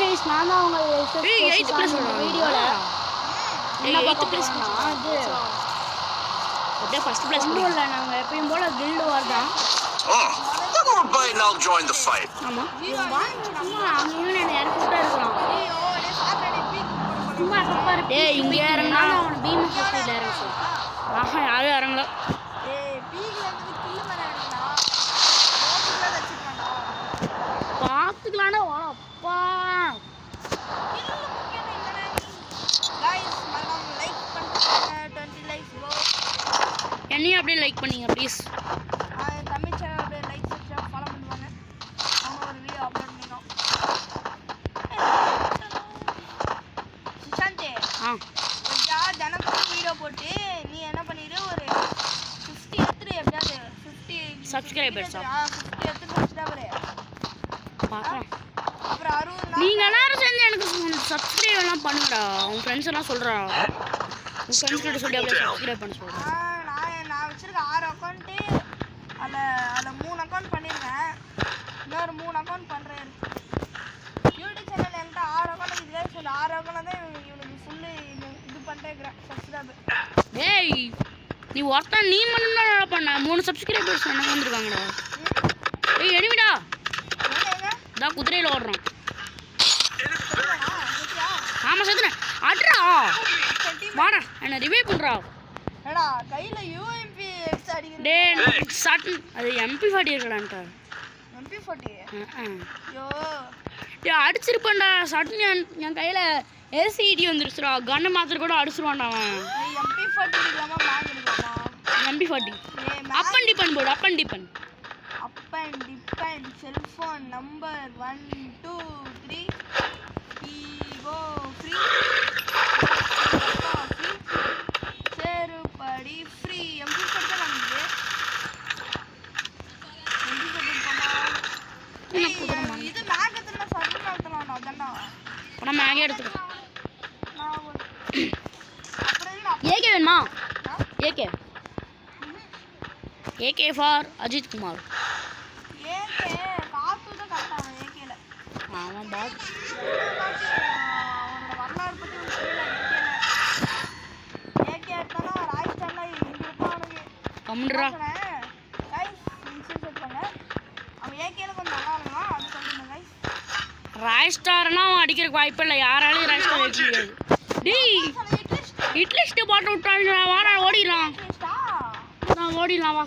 guys நான் தான் உங்க 8 பிளஸ் வீடியோல என்ன 8 பிளஸ் அது அப்படியே ஃபர்ஸ்ட் பிளஸ் இல்ல நாங்க எப்பவும் போல கில்ட் வார் தான் come on bye and I'll join the fight ஆமா சும்மா அவனே நேரா கூட்டா இருக்கான் சும்மா சப்பார் டேய் இங்க இறங்கனா அவன் பீம் போட்டுல இறங்கு ஆஹா யாரும் இறங்கல டேய் பீக்ல இருந்து கில் மேல இறங்கடா ரோட்ல வச்சிட்டான்டா பாத்துக்கலாம்டா அப்பா கில் முக்கியம் இல்லடா गाइस மறக்காம லைக் பண்ணுங்க 20 லைக்ஸ் ப்ரோ என்னையும் அப்படியே லைக் பண்ணீங்க ப்ளீஸ் தமிழ் சேனல் அப்படியே லைக் சப்ஸ்கிரைப் ஃபாலோ பண்ணுவாங்க அவங்க ஒரு வீடியோ அப்லோட் பண்ணினோம் சுசாந்தே கொஞ்சம் தினமும் வீடியோ போட்டு நீ என்ன பண்ணிடு ஒரு 50 எடுத்துரு எப்படியாவது 50 சப்ஸ்கிரைபர்ஸ் 50 எடுத்து சப்ஸ்கிரைபர் பாக்கலாம் அப்புறம் 60 நீங்க எல்லாரும் சேர்ந்து எனக்கு சப்ஸ்கிரைப் எல்லாம் பண்ணுங்கடா உங்க ஃப்ரெண்ட்ஸ் எல்லாம் சொல்றா உங்க ஃப்ரெண்ட்ஸ் கிட்ட சொல்லி அப்படியே சப்ஸ்கிரைப் பண்ண சொல்றா நான் வச்சிருக்க 6 அக்கவுண்ட் அதுல 3 அக்கவுண்ட் பண்ணிருக்கேன் இன்னொரு 3 அக்கவுண்ட் பண்றேன் யூடியூப் சேனல் என்கிட்ட 6 அக்கவுண்ட் இதுவே சொல்ல 6 அக்கவுண்ட் தான் இவனுக்கு ஃபுல்லு இது பண்ணிட்டே சப்ஸ்கிரைப் டேய் நீ ஒருத்தன் நீ மட்டும் தான் பண்ண 3 சப்ஸ்கிரைபர்ஸ் எனக்கு வந்திருக்காங்கடா ஏய் எனிமிடா டா குதிரையில ஓடுறான் ஆமா செத்துன அட்ரா வாடா என்ன ரிவைவ் பண்றா ஏடா கையில யூஎம்பி எக்ஸ் அடிக்குது டேய் சட் அது MP40 இருக்கடான்டா MP40 ஐயோ டேய் அடிச்சிருப்பேன்டா சட்னி என் கையில LCD வந்துருச்சுடா கன் மாத்திர கூட அடிச்சிருவான்டா அவன் MP40 இல்லாம மேக் எடுக்கமா MP40 அப் அண்ட் டிபன் போடு அப் அண்ட் டிபன் செல்போன் நம்பர் 1 2 3 விவோ ஃப்ரீ சேருபடி ஃப்ரீ MP40 தான் வந்து இது மேக் எடுத்துனா சர்வர் நடத்தலாம் அதான்டா நான் மேக் எடுத்துறேன் அப்புறம் ஏகே வேணுமா AK for Ajith Kumar AK காத்து தான் கரெக்டா ஏகேல ஆமா பாத் அவனோட வரலாறு பத்தி ஒரு தெரியல ஏகே எடுத்தானா ராய்ஸ்டார்ல இங்க இருப்பானுங்க கம்முடா गाइस இன்சென்ட் பண்ணல அவன் ஏகேல கொஞ்சம் நல்லா இருந்தான் அது சொல்லுங்க गाइस ராய்ஸ்டார்னா அடிக்கிறதுக்கு வாய்ப்பு இல்லை யாராலையும் ராய்ஸ்டார் அடிக்க முடியாது டேய் இட்லிஸ்ட் போட்டு விட்டாங்க வாடா ஓடிடலாம் நான் ஓடிடலாம் வா